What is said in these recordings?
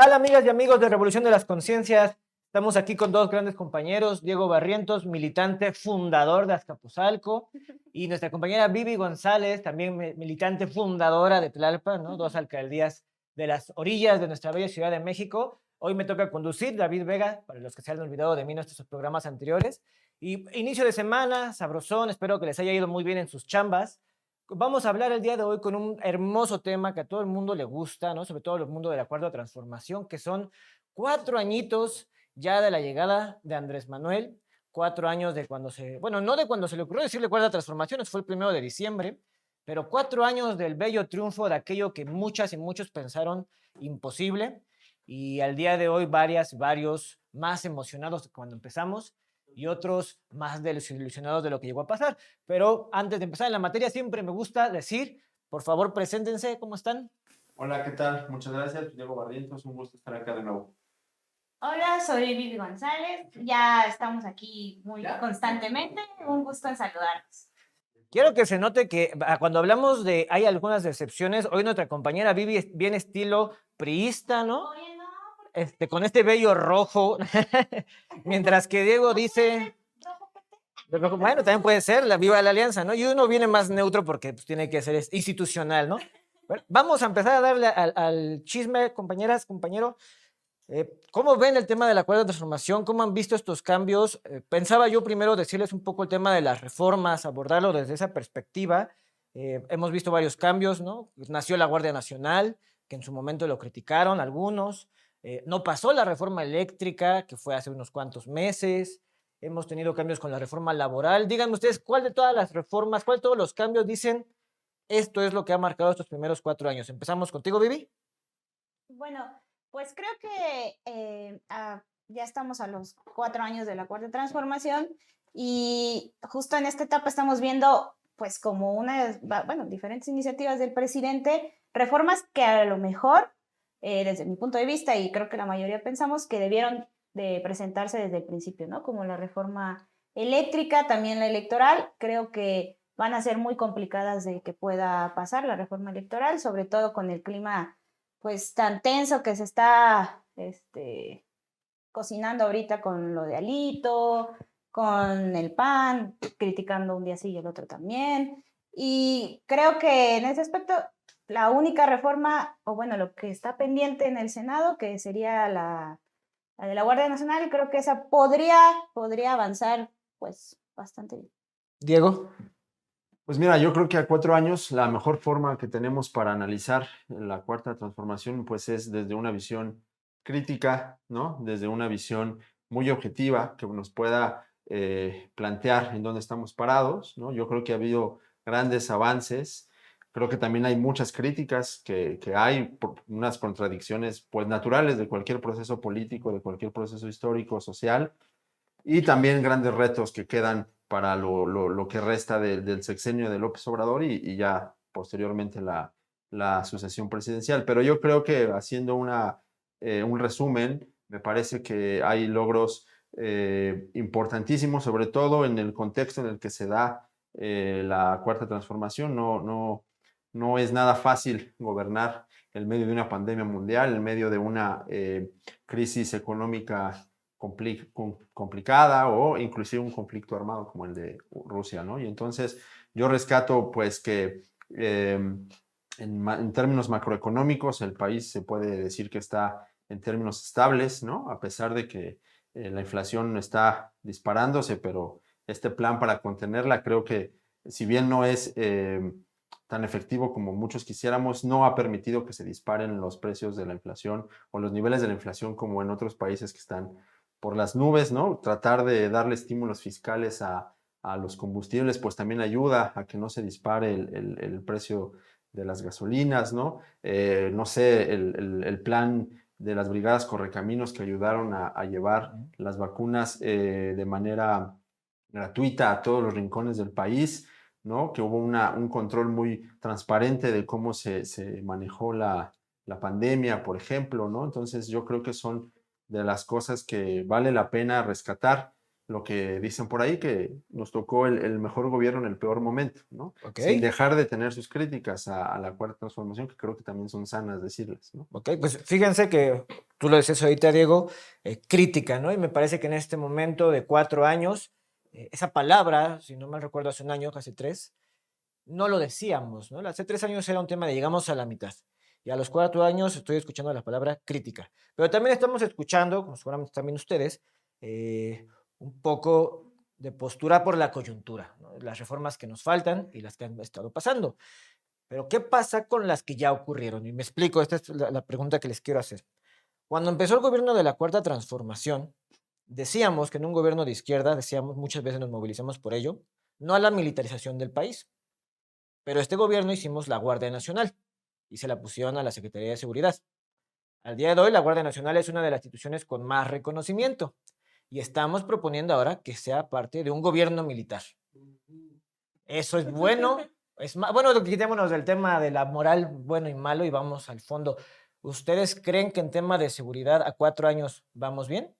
Tal, amigas y amigos de Revolución de las Conciencias? Estamos aquí con dos grandes compañeros, Diego Barrientos, militante fundador de Azcapotzalco, y nuestra compañera Vivi González, también militante fundadora de Tlalpan, ¿no? Dos alcaldías de las orillas de nuestra bella Ciudad de México. Hoy me toca conducir, David Vega, para los que se han olvidado de mí en nuestros programas anteriores. Y inicio de semana, sabrosón, espero que les haya ido muy bien en sus chambas. Vamos a hablar el día de hoy con un hermoso tema que a todo el mundo le gusta, ¿no? Sobre todo el mundo de la cuarta transformación, que son 4 añitos ya de la llegada de Andrés Manuel, 4 años de cuando bueno, no de cuando se le ocurrió decirle cuarta transformación, eso fue el 1 de diciembre, pero 4 años del bello triunfo de aquello que muchas y muchos pensaron imposible, y al día de hoy varios más emocionados de cuando empezamos y otros más desilusionados de lo que llegó a pasar. Pero antes de empezar en la materia, siempre me gusta decir, por favor, preséntense, ¿cómo están? Hola, ¿qué tal? Muchas gracias, Diego Barrientos, un gusto estar acá de nuevo. Hola, soy Vivi González. Ya estamos aquí muy constantemente. Un gusto en saludarnos. Quiero que se note que cuando hablamos de hay algunas decepciones, hoy nuestra compañera Vivi es bien estilo priista, ¿no? Oye, no, Con este vello rojo, mientras que Diego dice, rojo PT. bueno, también puede ser, la viva la alianza, ¿no? Y uno viene más neutro porque pues, tiene que ser institucional, ¿no? Bueno, vamos a empezar a darle al chisme, compañeras, compañero. ¿Cómo ven el tema de la cuarta transformación? ¿Cómo han visto estos cambios? Pensaba yo primero decirles un poco el tema de las reformas, abordarlo desde esa perspectiva. Hemos visto varios cambios, ¿no? Nació la Guardia Nacional, que en su momento lo criticaron algunos. No pasó la reforma eléctrica, que fue hace unos cuantos meses. Hemos tenido cambios con la reforma laboral. Díganme ustedes, ¿cuál de todas las reformas, cuál de todos los cambios dicen esto es lo que ha marcado estos primeros 4 años? Empezamos contigo, Vivi. Bueno, pues creo que ya estamos a los 4 años de la cuarta transformación y justo en esta etapa estamos viendo pues como diferentes iniciativas del presidente, reformas que a lo mejor, desde mi punto de vista, y creo que la mayoría pensamos que debieron de presentarse desde el principio, ¿no? Como la reforma eléctrica, también la electoral, creo que van a ser muy complicadas de que pueda pasar la reforma electoral, sobre todo con el clima pues tan tenso que se está cocinando ahorita con lo de Alito, con el PAN, criticando un día sí y el otro también. Y creo que en ese aspecto la única reforma, o bueno, lo que está pendiente en el Senado, que sería la de la Guardia Nacional, creo que esa podría avanzar pues bastante bien. Diego. Pues mira, yo creo que a 4 años la mejor forma que tenemos para analizar la cuarta transformación pues es desde una visión crítica, ¿no? Desde una visión muy objetiva que nos pueda plantear en dónde estamos parados, ¿no? Yo creo que ha habido grandes avances, creo que también hay muchas críticas que hay, por unas contradicciones pues naturales de cualquier proceso político, de cualquier proceso histórico, social, y también grandes retos que quedan para lo que resta del sexenio de López Obrador y ya posteriormente la sucesión presidencial. Pero yo creo que haciendo un resumen, me parece que hay logros importantísimos, sobre todo en el contexto en el que se da la cuarta transformación. No es nada fácil gobernar en medio de una pandemia mundial, en medio de una crisis económica complicada o inclusive un conflicto armado como el de Rusia, ¿no? Y entonces yo rescato pues que en términos macroeconómicos el país se puede decir que está en términos estables, ¿no? A pesar de que la inflación está disparándose, pero este plan para contenerla creo que si bien no es tan efectivo como muchos quisiéramos, no ha permitido que se disparen los precios de la inflación o los niveles de la inflación como en otros países que están por las nubes, ¿no? Tratar de darle estímulos fiscales a los combustibles, pues también ayuda a que no se dispare el precio de las gasolinas, ¿no? No sé, el plan de las brigadas correcaminos que ayudaron a llevar las vacunas de manera gratuita a todos los rincones del país, ¿no? Que hubo un control muy transparente de cómo se manejó la pandemia, por ejemplo, ¿no? Entonces yo creo que son de las cosas que vale la pena rescatar. lo que dicen por ahí, que nos tocó el mejor gobierno en el peor momento, ¿no? Ok. Sin dejar de tener sus críticas a la Cuarta Transformación, que creo que también son sanas decirlas, ¿no? Ok, pues fíjense que tú lo decías ahorita, Diego, crítica, ¿no? Y me parece que en este momento de 4 años, esa palabra, si no mal recuerdo, hace un año, casi 3, no lo decíamos, ¿no? Hace 3 años era un tema de llegamos a la mitad. Y a los 4 años estoy escuchando la palabra crítica. Pero también estamos escuchando, como seguramente también ustedes, un poco de postura por la coyuntura, ¿no? Las reformas que nos faltan y las que han estado pasando. Pero ¿qué pasa con las que ya ocurrieron? Y me explico, esta es la pregunta que les quiero hacer. Cuando empezó el gobierno de la Cuarta Transformación, decíamos que en un gobierno de izquierda, decíamos, muchas veces nos movilizamos por ello, no a la militarización del país. Pero este gobierno hicimos la Guardia Nacional y se la pusieron a la Secretaría de Seguridad. Al día de hoy, la Guardia Nacional es una de las instituciones con más reconocimiento y estamos proponiendo ahora que sea parte de un gobierno militar. Eso es bueno. Bueno, quitémonos del tema de la moral bueno y malo y vamos al fondo. ¿Ustedes creen que en tema de seguridad a 4 años vamos bien?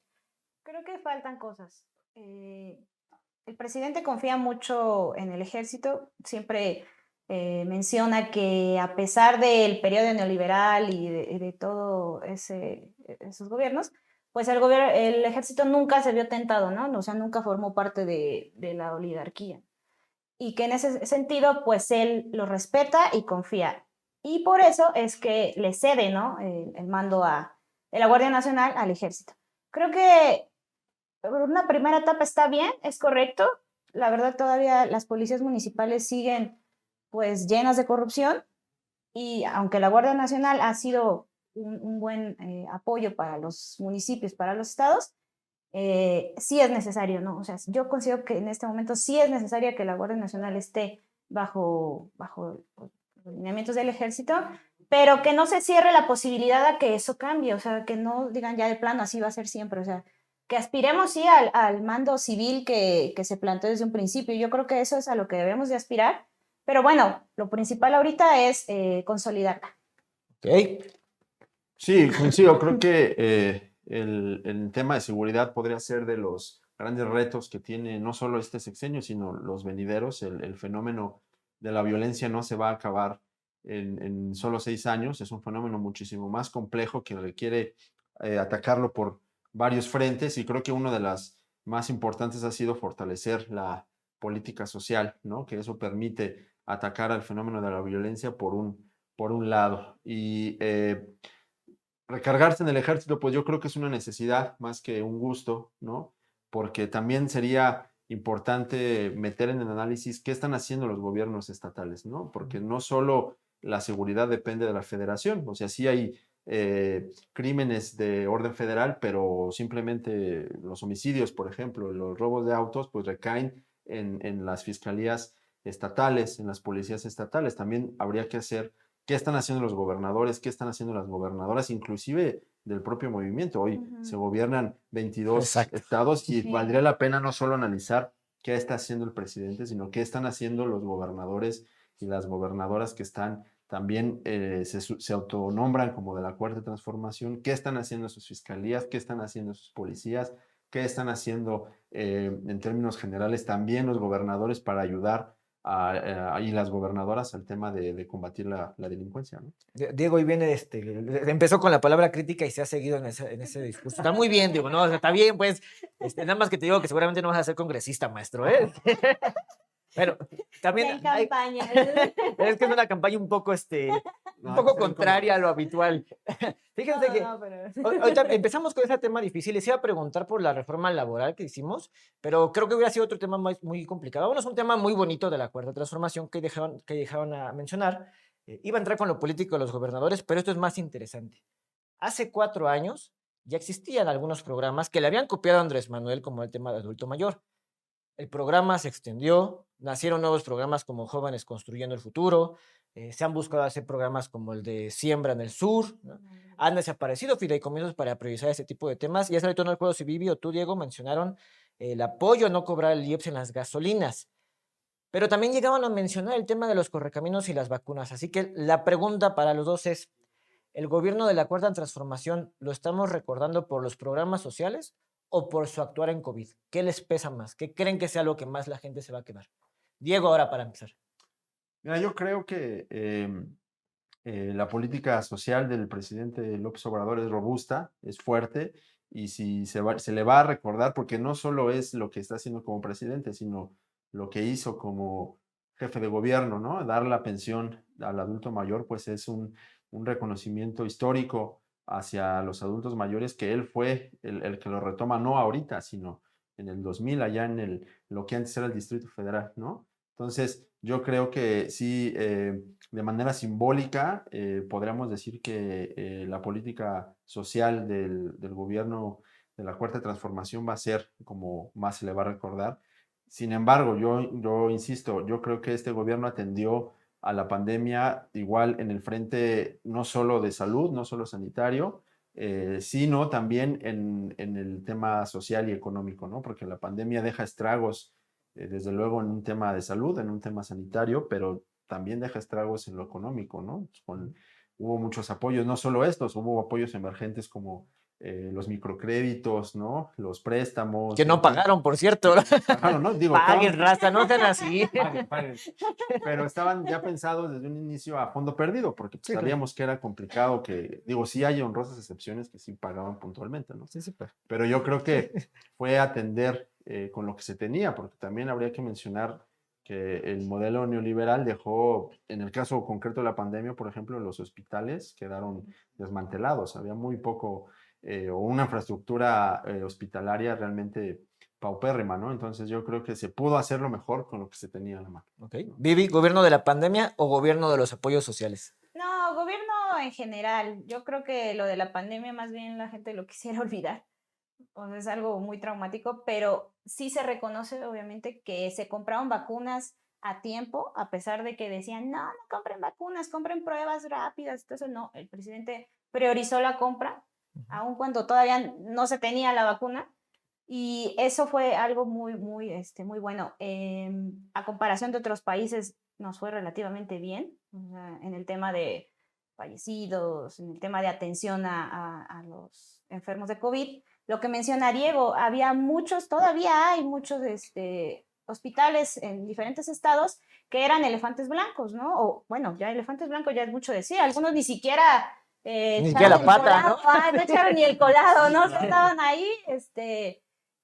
Creo que faltan cosas. El presidente confía mucho en el ejército, siempre menciona que a pesar del periodo neoliberal y de todo esos gobiernos, pues el ejército nunca se vio tentado, ¿no? O sea, nunca formó parte de la oligarquía. Y que en ese sentido, pues él lo respeta y confía. Y por eso es que le cede, ¿no? El mando de la Guardia Nacional al ejército. Creo que una primera etapa está bien, es correcto. La verdad, todavía las policías municipales siguen pues llenas de corrupción y aunque la Guardia Nacional ha sido un buen apoyo para los municipios, para los estados, sí es necesario, ¿no? O sea, yo considero que en este momento sí es necesario que la Guardia Nacional esté bajo los lineamientos del ejército, pero que no se cierre la posibilidad a que eso cambie, o sea, que no digan ya de plano así va a ser siempre, o sea, que aspiremos sí al mando civil que se planteó desde un principio. Yo creo que eso es a lo que debemos de aspirar, pero bueno, lo principal ahorita es consolidarla. Ok. Sí, coincido. Creo que el tema de seguridad podría ser de los grandes retos que tiene no solo este sexenio, sino los venideros. El fenómeno de la violencia no se va a acabar en solo 6 años. Es un fenómeno muchísimo más complejo que requiere atacarlo por varios frentes y creo que una de las más importantes ha sido fortalecer la política social, ¿no? Que eso permite atacar al fenómeno de la violencia por un lado. Y recargarse en el ejército, pues yo creo que es una necesidad más que un gusto, ¿no? Porque también sería importante meter en el análisis qué están haciendo los gobiernos estatales, ¿no? Porque no solo la seguridad depende de la federación, o sea, sí hay crímenes de orden federal, pero simplemente los homicidios, por ejemplo, los robos de autos, pues recaen en las fiscalías estatales, en las policías estatales. También habría que hacer qué están haciendo los gobernadores, qué están haciendo las gobernadoras, inclusive del propio movimiento. Hoy se gobiernan 22 Exacto. estados y Sí. valdría la pena no solo analizar qué está haciendo el presidente, sino qué están haciendo los gobernadores y las gobernadoras que están también se autonombran como de la Cuarta Transformación, qué están haciendo sus fiscalías, qué están haciendo sus policías, qué están haciendo en términos generales también los gobernadores para ayudar y las gobernadoras al tema de combatir la delincuencia, ¿no? Diego hoy viene, empezó con la palabra crítica y se ha seguido en ese discurso. Está muy bien, Diego, ¿no? O sea, está bien, pues, nada más que te digo que seguramente no vas a ser congresista, maestro, ¿eh? Pero también En campaña. es que es una campaña un poco, un poco contraria a lo habitual. Fíjense que ahorita empezamos con ese tema difícil. Les iba a preguntar por la reforma laboral que hicimos, pero creo que hubiera sido otro tema muy complicado. Bueno, es un tema muy bonito de la Cuarta Transformación que dejaron a mencionar. Iba a entrar con lo político de los gobernadores, pero esto es más interesante. Hace 4 años ya existían algunos programas que le habían copiado a Andrés Manuel, como el tema de adulto mayor. El programa se extendió, nacieron nuevos programas como Jóvenes Construyendo el Futuro, se han buscado hacer programas como el de Siembra en el Sur, ¿no? Han desaparecido fideicomisos para priorizar ese tipo de temas, y hace ahorita no recuerdo si Vivi o tú, Diego, mencionaron el apoyo a no cobrar el IEPS en las gasolinas, pero también llegaban a mencionar el tema de los correcaminos y las vacunas, así que la pregunta para los dos es, ¿el gobierno de la Cuarta Transformación lo estamos recordando por los programas sociales o por su actuar en COVID? ¿Qué les pesa más? ¿Qué creen que sea lo que más la gente se va a quedar? Diego, ahora para empezar. Mira, yo creo que la política social del presidente López Obrador es robusta, es fuerte, y si se le va a recordar, porque no solo es lo que está haciendo como presidente, sino lo que hizo como jefe de gobierno, ¿no? Dar la pensión al adulto mayor, pues es un reconocimiento histórico hacia los adultos mayores, que él fue el que lo retoma, no ahorita, sino en el 2000, allá en lo que antes era el Distrito Federal, ¿no? Entonces, yo creo que sí, de manera simbólica, podríamos decir que la política social del gobierno de la Cuarta Transformación va a ser como más se le va a recordar. Sin embargo, yo insisto, yo creo que este gobierno atendió a la pandemia igual en el frente no solo de salud, no solo sanitario, sino también en el tema social y económico, ¿no? Porque la pandemia deja estragos, desde luego en un tema de salud, en un tema sanitario, pero también deja estragos en lo económico, ¿no? Hubo muchos apoyos, no solo estos, hubo apoyos emergentes como los microcréditos, ¿no? Los préstamos. Que no pagaron, por cierto. Pagaron, ¿no? Digo, paguen, raza, no sean así. Paguen. Pero estaban ya pensados desde un inicio a fondo perdido, porque Sí, sabíamos que era complicado, que, digo, sí hay honrosas excepciones que sí pagaban puntualmente, ¿no? Sí, Pero yo creo que fue atender con lo que se tenía, porque también habría que mencionar que el modelo neoliberal dejó, en el caso concreto de la pandemia, por ejemplo, los hospitales quedaron desmantelados, había muy poco o una infraestructura hospitalaria realmente paupérrima, ¿no? Entonces yo creo que se pudo hacerlo mejor con lo que se tenía en la mano. Okay. Vivi, ¿gobierno de la pandemia o gobierno de los apoyos sociales? No, gobierno en general. Yo creo que lo de la pandemia más bien la gente lo quisiera olvidar. O sea, es algo muy traumático, pero sí se reconoce obviamente que se compraron vacunas a tiempo, a pesar de que decían, no, no compren vacunas, compren pruebas rápidas. Entonces, no, el presidente priorizó la compra, aun cuando todavía no se tenía la vacuna. Y eso fue algo muy, muy, muy bueno. A comparación de otros países, nos fue relativamente bien, o sea, en el tema de fallecidos, en el tema de atención a los enfermos de COVID. Lo que menciona Diego, había muchos, todavía hay muchos hospitales en diferentes estados que eran elefantes blancos, ¿no? O bueno, ya elefantes blancos ya es mucho decir, algunos ni siquiera... ni siquiera la pata, colado, ¿no? no echaron ni el colado, ¿no? Estaban ahí,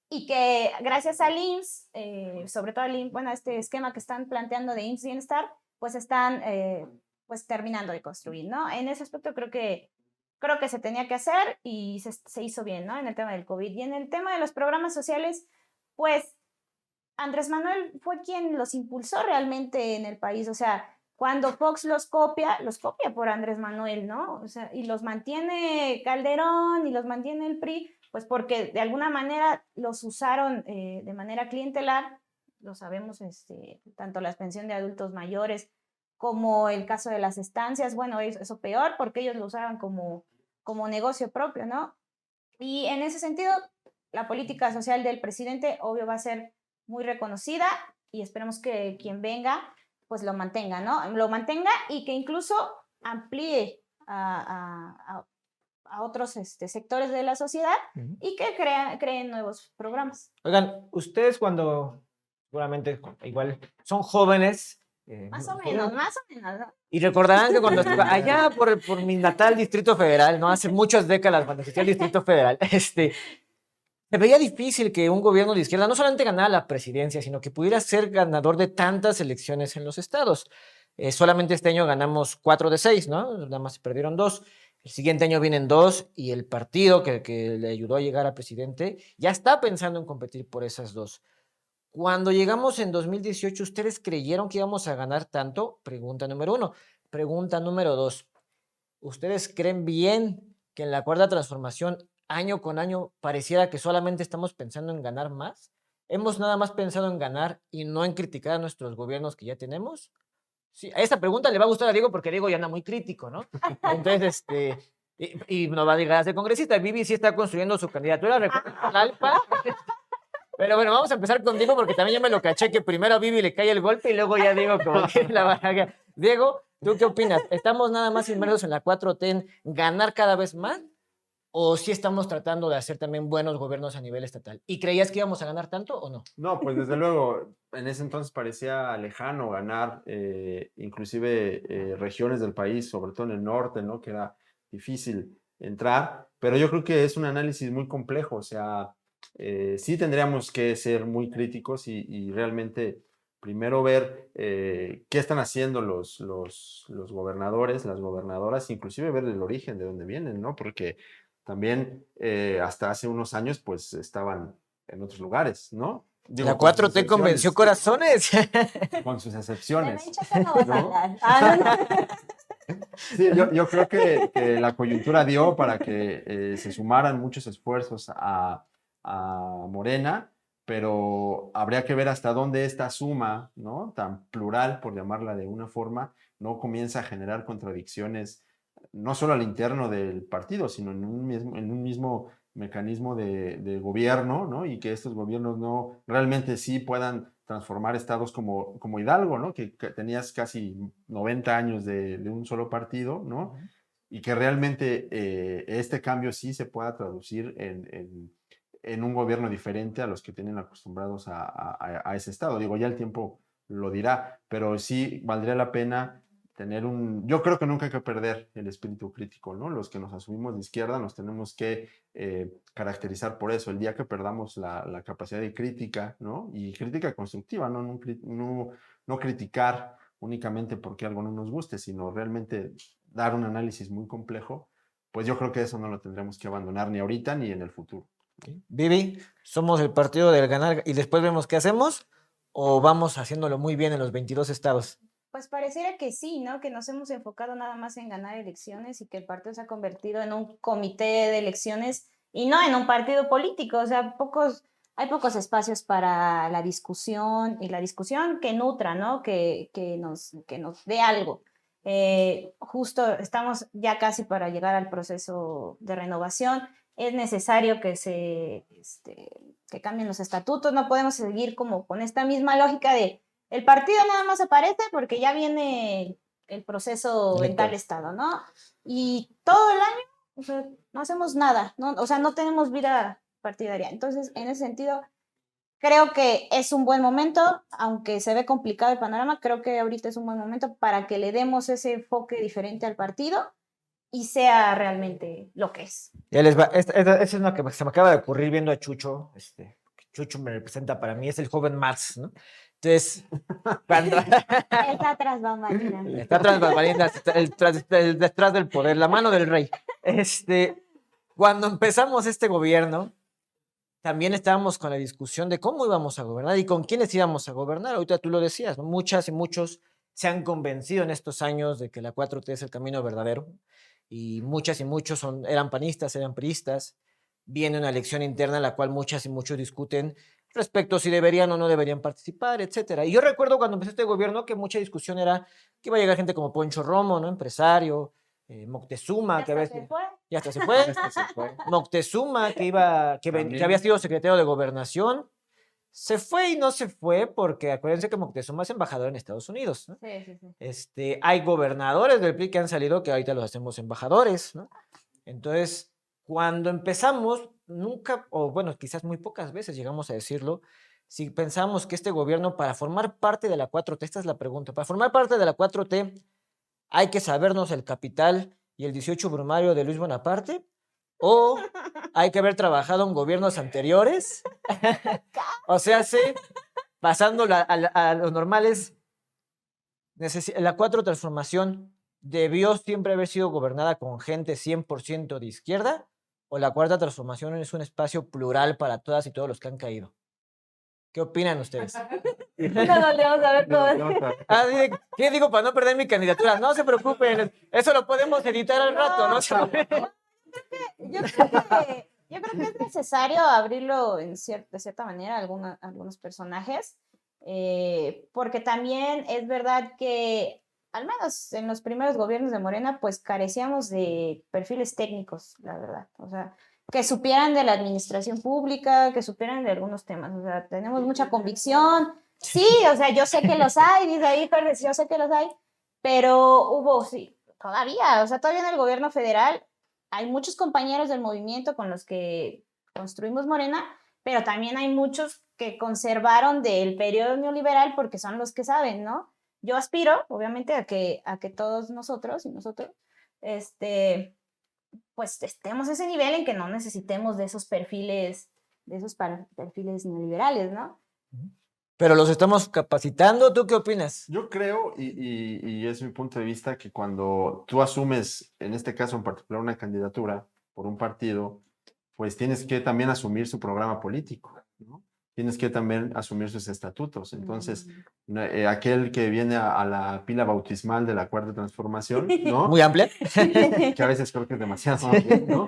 y que gracias al IMSS, sobre todo al IMSS, bueno, este esquema que están planteando de IMSS Bienestar, pues están pues terminando de construir, ¿no? En ese aspecto creo que se tenía que hacer y se hizo bien, ¿no? En el tema del COVID. Y en el tema de los programas sociales, pues Andrés Manuel fue quien los impulsó realmente en el país, o sea, cuando Fox los copia por Andrés Manuel, ¿no? O sea, y los mantiene Calderón y los mantiene el PRI, pues porque de alguna manera los usaron de manera clientelar, lo sabemos, tanto la pensión de adultos mayores como el caso de las estancias, bueno, eso peor, porque ellos lo usaban como negocio propio, ¿no? Y en ese sentido, la política social del presidente, obvio, va a ser muy reconocida y esperemos que quien venga, pues lo mantenga, ¿no? Lo mantenga y que incluso amplíe a otros sectores de la sociedad y que creen nuevos programas. Oigan, ustedes cuando, seguramente igual, son jóvenes. Más o menos, ¿no? Y recordarán que cuando estuve allá por mi natal Distrito Federal, ¿no? Hace muchas décadas, cuando existía el Distrito Federal, se veía difícil que un gobierno de izquierda no solamente ganara la presidencia, sino que pudiera ser ganador de tantas elecciones en los estados. Solamente este año ganamos 4 de 6, ¿no? Nada más se perdieron 2. El siguiente año vienen 2 y el partido que le ayudó a llegar a presidente ya está pensando en competir por esas 2. Cuando llegamos en 2018, ¿ustedes creyeron que íbamos a ganar tanto? Pregunta número 1. Pregunta número 2. ¿Ustedes creen bien que en la cuarta transformación, año con año, pareciera que solamente estamos pensando en ganar más? ¿Hemos nada más pensado en ganar y no en criticar a nuestros gobiernos que ya tenemos? Sí, a esta pregunta le va a gustar a Diego porque Diego ya anda muy crítico, ¿no? Entonces, y no va a llegar a ser congresista. Vivi sí está construyendo su candidatura, recuerda, Alpa. Pero bueno, vamos a empezar contigo porque también ya me lo caché que primero a Vivi le cae el golpe y luego ya Diego como que la baraja. Diego, ¿tú qué opinas? ¿Estamos nada más inmersos en la 4T en ganar cada vez más ¿O sí estamos tratando de hacer también buenos gobiernos a nivel estatal? ¿Y creías que íbamos a ganar tanto o no? No, pues desde luego, en ese entonces parecía lejano ganar, inclusive regiones del país, sobre todo en el norte, ¿no? Que era difícil entrar, pero yo creo que es un análisis muy complejo, o sea, sí tendríamos que ser muy críticos y realmente primero ver qué están haciendo los gobernadores, las gobernadoras, inclusive ver el origen de dónde vienen, ¿no? Porque también hasta hace unos años, pues estaban en otros lugares, ¿no? Digo, La con sus 4T convenció excepciones, corazones. con sus De excepciones. Menchaca no vas a ¿no? hablar. Ah, no. Sí, yo creo que la coyuntura dio para que se sumaran muchos esfuerzos a Morena, pero habría que ver hasta dónde esta suma, ¿no? Tan plural, por llamarla de una forma, no comienza a generar contradicciones, no solo al interno del partido, sino en un mismo mecanismo de gobierno, ¿no? Y que estos gobiernos no realmente sí puedan transformar estados como Hidalgo, ¿no? Que tenías casi 90 años de un solo partido, ¿no? Y que realmente este cambio sí se pueda traducir en un gobierno diferente a los que tienen acostumbrados a ese estado. Digo, ya el tiempo lo dirá, pero sí valdría la pena tener yo creo que nunca hay que perder el espíritu crítico, ¿no? Los que nos asumimos de izquierda nos tenemos que caracterizar por eso. El día que perdamos la capacidad de crítica, ¿no? Y crítica constructiva, ¿no? No criticar únicamente porque algo no nos guste, sino realmente dar un análisis muy complejo, pues yo creo que eso no lo tendremos que abandonar ni ahorita ni en el futuro. Vivi, ¿somos el partido del ganar y después vemos qué hacemos? ¿O vamos haciéndolo muy bien en los 22 estados? Pues pareciera que sí, ¿no? Que nos hemos enfocado nada más en ganar elecciones y que el partido se ha convertido en un comité de elecciones y no en un partido político. O sea, hay pocos espacios para la discusión y la discusión que nutra, ¿no? Que nos dé algo. Justo estamos ya casi para llegar al proceso de renovación. Es necesario que cambien los estatutos. No podemos seguir como con esta misma lógica de el partido nada más aparece porque ya viene el proceso en tal estado, ¿no? Y todo el año, o sea, no hacemos nada, ¿no? O sea, no tenemos vida partidaria. Entonces, en ese sentido, creo que es un buen momento, aunque se ve complicado el panorama, creo que ahorita es un buen momento para que le demos ese enfoque diferente al partido y sea realmente lo que es. Ya les va. Esta es una que se me acaba de ocurrir viendo a Chucho. Chucho me representa para mí, es el joven Marx, ¿no? Entonces, cuando Está tras bambalinas. está tras bambalinas, detrás del poder, la mano del rey. Cuando empezamos este gobierno, también estábamos con la discusión de cómo íbamos a gobernar y con quiénes íbamos a gobernar. Ahorita tú lo decías, ¿no? Muchas y muchos se han convencido en estos años de que la 4T es el camino verdadero y muchas y muchos eran panistas, eran priistas. Viene una elección interna en la cual muchas y muchos discuten respecto a si deberían o no deberían participar, etcétera. Y yo recuerdo cuando empezó este gobierno que mucha discusión era que iba a llegar gente como Poncho Romo, ¿no? Empresario, Moctezuma, Ya que hasta se fue. ya hasta se fue. Moctezuma, que había sido secretario de Gobernación, se fue y no se fue porque acuérdense que Moctezuma es embajador en Estados Unidos, ¿no? Sí, sí. Hay gobernadores del PRI que han salido que ahorita los hacemos embajadores, ¿no? Entonces, cuando empezamos, nunca, o bueno, quizás muy pocas veces llegamos a decirlo, si pensamos que este gobierno para formar parte de la 4T, esta es la pregunta, para formar parte de la 4T hay que sabernos el Capital y el 18 Brumario de Luis Bonaparte, o hay que haber trabajado en gobiernos anteriores, o sea, pasándolo a los normales, la 4 transformación debió siempre haber sido gobernada con gente 100% de izquierda, o la cuarta transformación es un espacio plural para todas y todos los que han caído. ¿Qué opinan ustedes? No volvemos a ver todo. ¿Qué digo para no perder mi candidatura? No se preocupen, eso lo podemos editar al rato, ¿no? Yo creo que es necesario abrirlo de cierta manera a algunos personajes, porque también es verdad que, al menos en los primeros gobiernos de Morena, pues carecíamos de perfiles técnicos, la verdad. O sea, que supieran de la administración pública, que supieran de algunos temas. O sea, tenemos mucha convicción. Sí, o sea, yo sé que los hay, dice ahí, yo sé que los hay, pero sí, todavía en el gobierno federal hay muchos compañeros del movimiento con los que construimos Morena, pero también hay muchos que conservaron del periodo neoliberal porque son los que saben, ¿no? Yo aspiro, obviamente, a que todos nosotros y nosotros, pues estemos a ese nivel en que no necesitemos de esos perfiles neoliberales, ¿no? Pero los estamos capacitando. ¿Tú qué opinas? Yo creo, y es mi punto de vista, que cuando tú asumes, en este caso en particular, una candidatura por un partido, pues tienes que también asumir su programa político, ¿no? Tienes que también asumir sus estatutos. Entonces, aquel que viene a la pila bautismal de la Cuarta Transformación, ¿no? Muy amplia. Que a veces creo que es demasiado amplia, ¿no?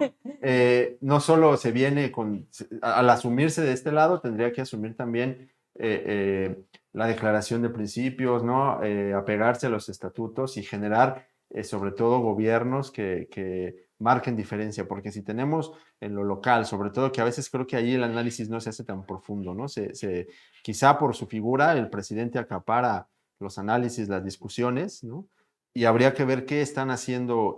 No solo se viene al asumirse de este lado, tendría que asumir también la declaración de principios, ¿no? Apegarse a los estatutos y generar sobre todo gobiernos que marquen diferencia, porque si tenemos en lo local, sobre todo que a veces creo que ahí el análisis no se hace tan profundo, ¿no? Quizá por su figura el presidente acapara los análisis, las discusiones, ¿no? Y habría que ver qué están haciendo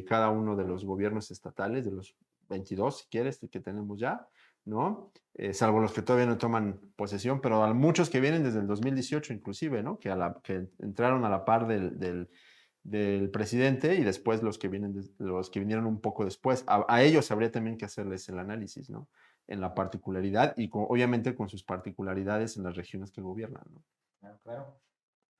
cada uno de los gobiernos estatales, de los 22, si quieres, que tenemos ya, ¿no? Salvo los que todavía no toman posesión, pero a muchos que vienen desde el 2018 inclusive, ¿no? Que entraron a la par del presidente y después los que vinieron un poco después. A ellos habría también que hacerles el análisis, ¿no? En la particularidad y obviamente con sus particularidades en las regiones que gobiernan, ¿no? Claro, claro.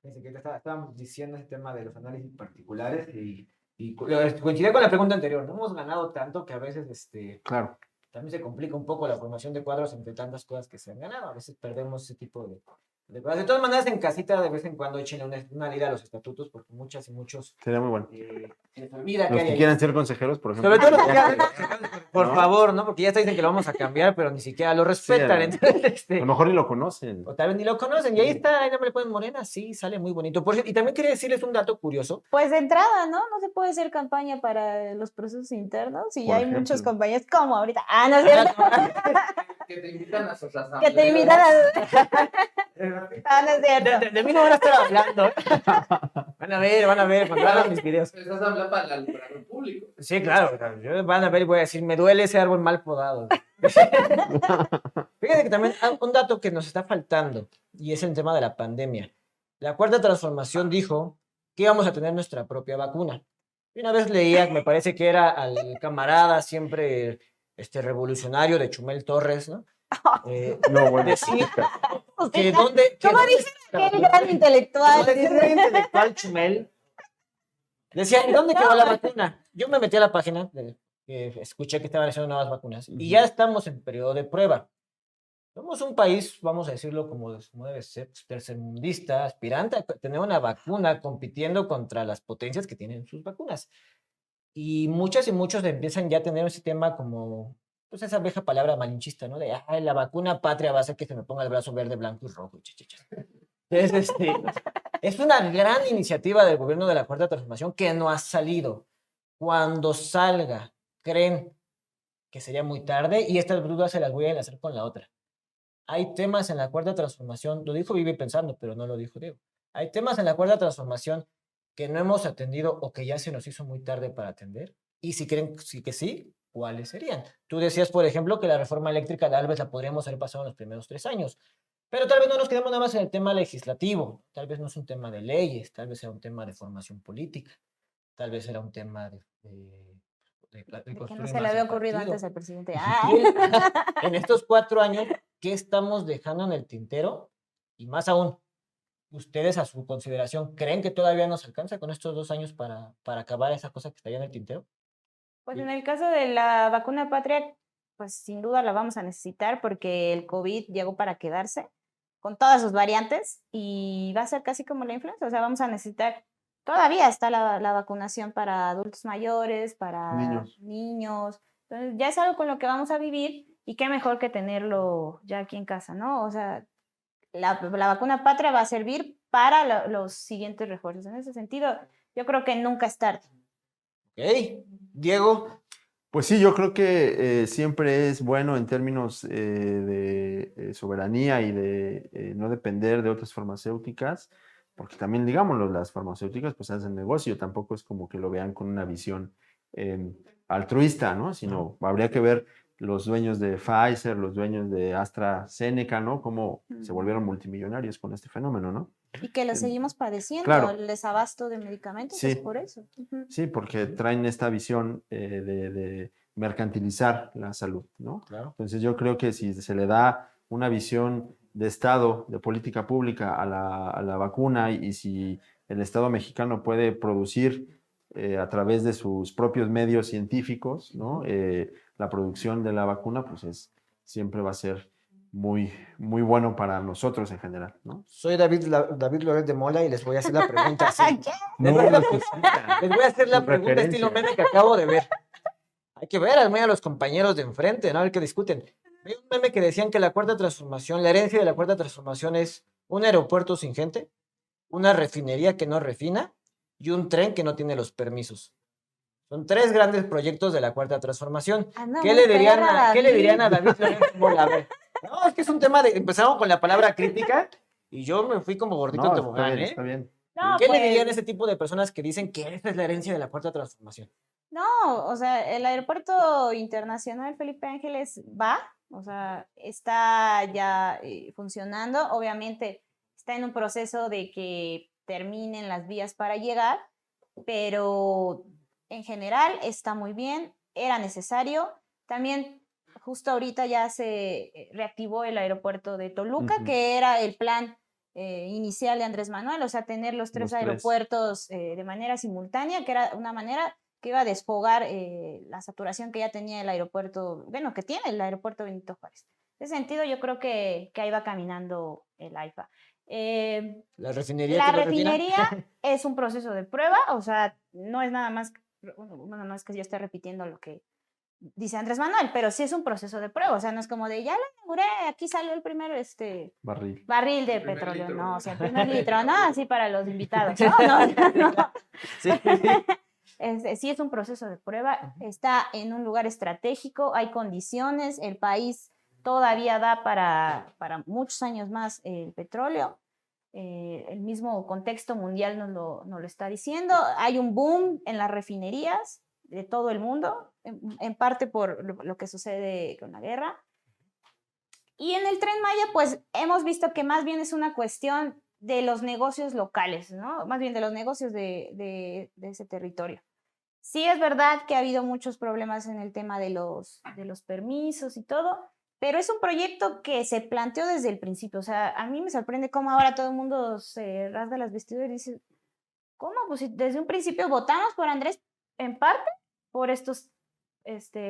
Fíjense que estábamos diciendo ese tema de los análisis particulares y coincidía con la pregunta anterior. No hemos ganado tanto que a veces Claro. también se complica un poco la formación de cuadros entre tantas cosas que se han ganado. A veces perdemos ese tipo de cosas. De todas maneras, en casita de vez en cuando échenle una leída a los estatutos porque muchas y muchos Sería muy bueno. se les olvida Los hay que ahí. quieran ser consejeros, por ejemplo. Sobre todo los que quieran ser consejeros, por ¿no? favor, ¿no? Porque ya te dicen que lo vamos a cambiar, pero ni siquiera lo respetan. Sí, Entonces, a lo mejor ni lo conocen. o tal vez ni lo conocen. Y ahí está, ahí no me le ponen Morena, sí, sale muy bonito. Por cierto, y también quería decirles un dato curioso. Pues de entrada, ¿no? No se puede hacer campaña para los procesos internos y Por hay ejemplo. muchos compañeros como ahorita. Ah, no es cierto. Que te invitan a sus asambleas. Que te invitan a... Ah, no es cierto. De mí no van a estar hablando. Van a ver cuando hagan mis videos. Es asamblea para el alumbrado público. Sí, claro. Van a ver y voy a decir, me duele ese árbol mal podado. Fíjate que también un dato que nos está faltando, y es el tema de la pandemia. La Cuarta Transformación dijo que íbamos a tener nuestra propia vacuna. Y una vez leía, me parece que era al camarada siempre revolucionario de Chumel Torres, ¿no? No, bueno. Decir O que sea, dónde... ¿cómo dice aquel gran intelectual? Como decía el gran intelectual Chumel, decía, ¿y dónde quedó la vacuna? Yo me metí a la página, escuché que estaban haciendo nuevas vacunas, y ya estamos en periodo de prueba. Somos un país, vamos a decirlo como debe ser, tercermundista, aspirante a tener una vacuna, compitiendo contra las potencias que tienen sus vacunas. Y muchas y muchos empiezan ya a tener ese tema como, pues esa vieja palabra malinchista, ¿no? De, ay, la vacuna patria va a hacer que se me ponga el brazo verde, blanco y rojo. Entonces, es una gran iniciativa del gobierno de la Cuarta Transformación que no ha salido. Cuando salga, creen que sería muy tarde y estas dudas se las voy a enlazar con la otra. Hay temas en la Cuarta Transformación, lo dijo Vivi pensando, pero no lo dijo Diego. Hay temas en la Cuarta Transformación que no hemos atendido o que ya se nos hizo muy tarde para atender. Y si creen que sí, ¿cuáles serían? Tú decías, por ejemplo, que la reforma eléctrica tal vez la podríamos haber pasado en los primeros 3 años. Pero tal vez no nos quedemos nada más en el tema legislativo. Tal vez no es un tema de leyes, tal vez sea un tema de formación política. Tal vez era un tema de Que no construir se más le había el ocurrido partido. antes al presidente. Y Ay. en estos 4 años, ¿qué estamos dejando en el tintero? Y más aún, ¿ustedes a su consideración creen que todavía nos alcanza con estos 2 años para acabar esa cosa que está ya en el tintero? Pues en el caso de la vacuna patria, pues sin duda la vamos a necesitar porque el COVID llegó para quedarse con todas sus variantes y va a ser casi como la influenza. O sea, vamos a necesitar, todavía está la vacunación para adultos mayores, para niños. Entonces ya es algo con lo que vamos a vivir y qué mejor que tenerlo ya aquí en casa, ¿no? O sea, la vacuna patria va a servir para los siguientes refuerzos. En ese sentido, yo creo que nunca es tarde. Ok, Diego. Pues sí, yo creo que siempre es bueno en términos de soberanía y de no depender de otras farmacéuticas, porque también, digámoslo, las farmacéuticas pues hacen negocio, tampoco es como que lo vean con una visión altruista, ¿no? Sino habría que ver los dueños de Pfizer, los dueños de AstraZeneca, ¿no? Cómo se volvieron multimillonarios con este fenómeno, ¿no? Y que lo seguimos padeciendo, claro. el desabasto de medicamentos Sí. es por eso. Sí, porque traen esta visión de mercantilizar la salud, ¿no? Claro. Entonces yo creo que si se le da una visión de Estado, de política pública a la vacuna y si el Estado mexicano puede producir a través de sus propios medios científicos, ¿no? La producción de la vacuna, pues siempre va a ser muy, muy bueno para nosotros en general, ¿no? Soy David Loret de Mola y les voy a hacer la pregunta así. ¿Qué? Les voy a hacer la Su pregunta estilo referencia. meme que acabo de ver. Hay que ver al menos a los compañeros de enfrente, ¿no? A ver qué discuten. Vi un meme que decían que la cuarta transformación, la herencia de la cuarta transformación es un aeropuerto sin gente, una refinería que no refina y un tren que no tiene los permisos. Son 3 grandes proyectos de la cuarta transformación. Anda ¿Qué muy le dirían perra, ¿qué le dirían a David. David Loret de Mola? A ver. No, es que es un tema de... Empezamos con la palabra crítica y yo me fui como gordito en No, tobogán, está bien, ¿eh? está bien. No, ¿Qué le pues, dirían a ese tipo de personas que dicen que esta es la herencia de la cuarta transformación? no, o sea, el aeropuerto internacional Felipe Ángeles va, o sea, está ya funcionando, obviamente está en un proceso de que terminen las vías para llegar, pero en general está muy bien, era necesario. También justo ahorita ya se reactivó el aeropuerto de Toluca, que era el plan inicial de Andrés Manuel, o sea, tener los 3 Los tres. aeropuertos de manera simultánea, que era una manera que iba a desfogar la saturación que ya tenía el aeropuerto, bueno, que tiene el aeropuerto Benito Juárez. En ese sentido, yo creo que ahí va caminando el AIFA. La refinería La que no refina. refinería es un proceso de prueba, o sea, no es nada más, bueno, no es que yo esté repitiendo lo que dice Andrés Manuel, pero sí es un proceso de prueba, o sea, no es como de ya lo inauguré, aquí salió el primer barril de El primer petróleo, litro. no, o sea, el primer litro, no, así para los invitados, no, no. Sí. Sí es un proceso de prueba, está en un lugar estratégico, hay condiciones, el país todavía da para muchos años más el petróleo. El mismo contexto mundial nos lo está diciendo. Hay un boom en las refinerías de todo el mundo, en parte por lo que sucede con la guerra. Y en el Tren Maya, pues hemos visto que más bien es una cuestión de los negocios locales, ¿no? Más bien de los negocios de ese territorio. Sí es verdad que ha habido muchos problemas en el tema de los permisos y todo, pero es un proyecto que se planteó desde el principio. O sea, a mí me sorprende cómo ahora todo el mundo se rasga las vestiduras y dice, ¿cómo? Pues si desde un principio votamos por Andrés en parte por estos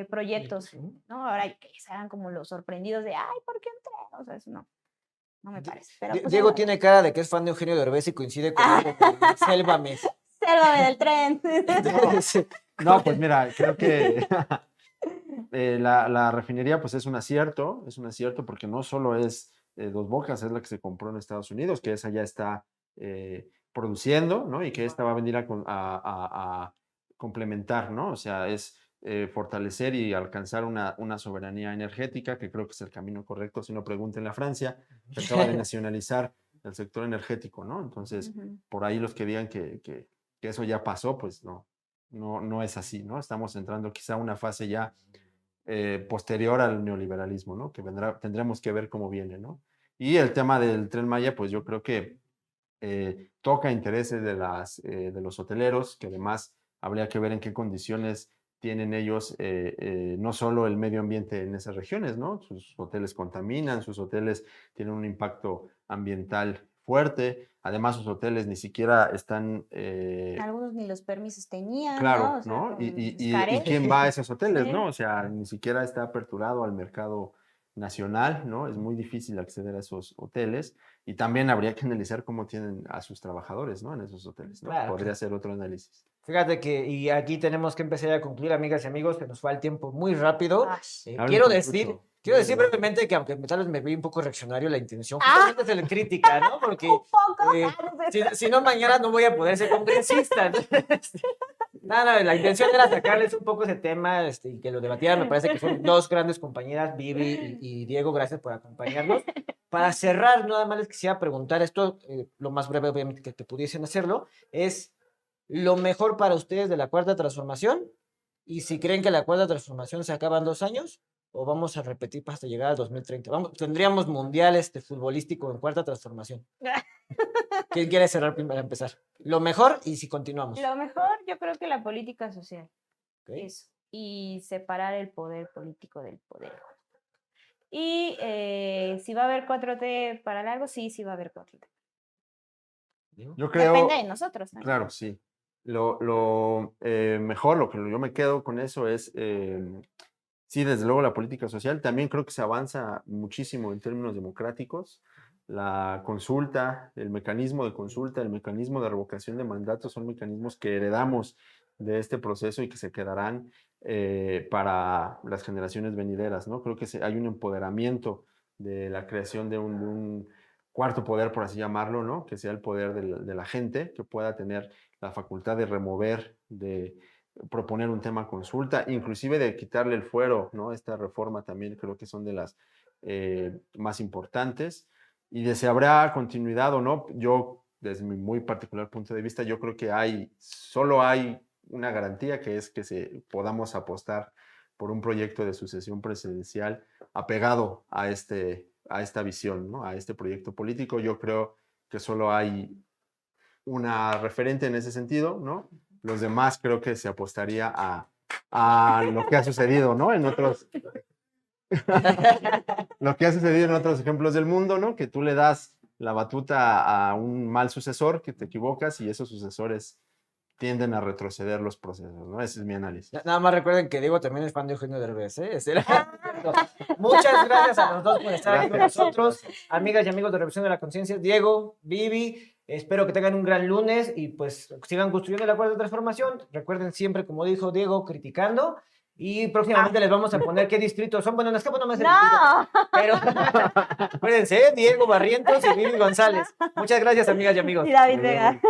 proyectos, ¿no? Ahora que se hagan como los sorprendidos de, ay, ¿por qué entré? O sea, eso no me parece. Pero, pues, Diego ahí va. tiene cara de que es fan de Eugenio Derbez y coincide conmigo con Sélvame. Sélvame del tren. Sí. No, pues mira, creo que la refinería pues es un acierto porque no solo es Dos Bocas, es la que se compró en Estados Unidos, que esa ya está produciendo, ¿no? Y que esta va a venir a complementar, ¿no? O sea, es fortalecer y alcanzar una soberanía energética, que creo que es el camino correcto, si no pregúntenle a Francia, que acaba de nacionalizar el sector energético, ¿no? Entonces, por ahí los que digan que eso ya pasó, pues no es así, ¿no? Estamos entrando quizá a una fase ya posterior al neoliberalismo, ¿no? Que tendremos que ver cómo viene, ¿no? Y el tema del Tren Maya, pues yo creo que toca intereses de los hoteleros, que además habría que ver en qué condiciones tienen ellos no solo el medio ambiente en esas regiones, ¿no? Sus hoteles contaminan, sus hoteles tienen un impacto ambiental fuerte, además sus hoteles ni siquiera están... Algunos ni los permisos tenían, claro, ¿no? O sea, ¿no? con Y caretas. quién va a esos hoteles, Sí. ¿no? O sea, ni siquiera está aperturado al mercado nacional, ¿no? Es muy difícil acceder a esos hoteles y también habría que analizar cómo tienen a sus trabajadores, ¿no? En esos hoteles, ¿no? Claro, Podría claro. ser otro análisis. Fíjate que, y aquí tenemos que empezar a concluir, amigas y amigos, que nos fue el tiempo muy rápido. Ay. Hablen Quiero con decir, Chucho. quiero Muy decir bien. brevemente que aunque tal vez me vi un poco reaccionario, la intención justamente es la crítica, ¿no? Porque Un poco. si no, mañana no voy a poder ser congresista. Nada, la intención era sacarles un poco ese tema y que lo debatieran. Me parece que son 2 grandes compañeras, Vivi y Diego, gracias por acompañarnos. Para cerrar, nada más les quisiera preguntar esto, lo más breve obviamente que pudiesen hacerlo, es lo mejor para ustedes de la cuarta transformación y si creen que la cuarta transformación se acaba en 2 años o vamos a repetir hasta llegar al 2030. Tendríamos mundial futbolístico en cuarta transformación. ¿Quién quiere cerrar primero para empezar? Lo mejor y si continuamos. Lo mejor, yo creo que la política social. ¿Ok? Eso. Y separar el poder político del poder. Y si va a haber 4T para largo, sí va a haber 4T. Yo creo, Depende de nosotros también. claro, sí. Lo mejor, lo que yo me quedo con eso es, sí, desde luego la política social. También creo que se avanza muchísimo en términos democráticos. La consulta, el mecanismo de consulta, el mecanismo de revocación de mandatos son mecanismos que heredamos de este proceso y que se quedarán para las generaciones venideras, ¿no? Creo que hay un empoderamiento de la creación de un cuarto poder, por así llamarlo, ¿no? Que sea el poder de la gente, que pueda tener la facultad de remover, de proponer un tema a consulta, inclusive de quitarle el fuero, ¿no? Esta reforma también creo que son de las más importantes. Y de si habrá continuidad o no, yo, desde mi muy particular punto de vista, yo creo que solo hay una garantía, que es que podamos apostar por un proyecto de sucesión presidencial apegado a esta visión, ¿no? A este proyecto político. Yo creo que solo hay una referente en ese sentido, ¿no? Los demás creo que se apostaría a lo que ha sucedido, ¿no? En otros... lo que ha sucedido en otros ejemplos del mundo, ¿no? Que tú le das la batuta a un mal sucesor, que te equivocas y esos sucesores tienden a retroceder los procesos, ¿no? Ese es mi análisis. Nada más recuerden que Diego también es fan de Eugenio Derbez, ¿eh? Muchas gracias a los dos por estar aquí con nosotros. Amigas y amigos de Revisión de la Conciencia, Diego, Vivi, espero que tengan un gran lunes y pues sigan construyendo la cuarta transformación. Recuerden siempre, como dijo Diego, criticando. Y próximamente les vamos a poner qué distritos son. Bueno, no es que no me ¡No! pero acuérdense, Diego Barrientos y Vivi González. Muchas gracias, amigas y amigos. Y David Vega.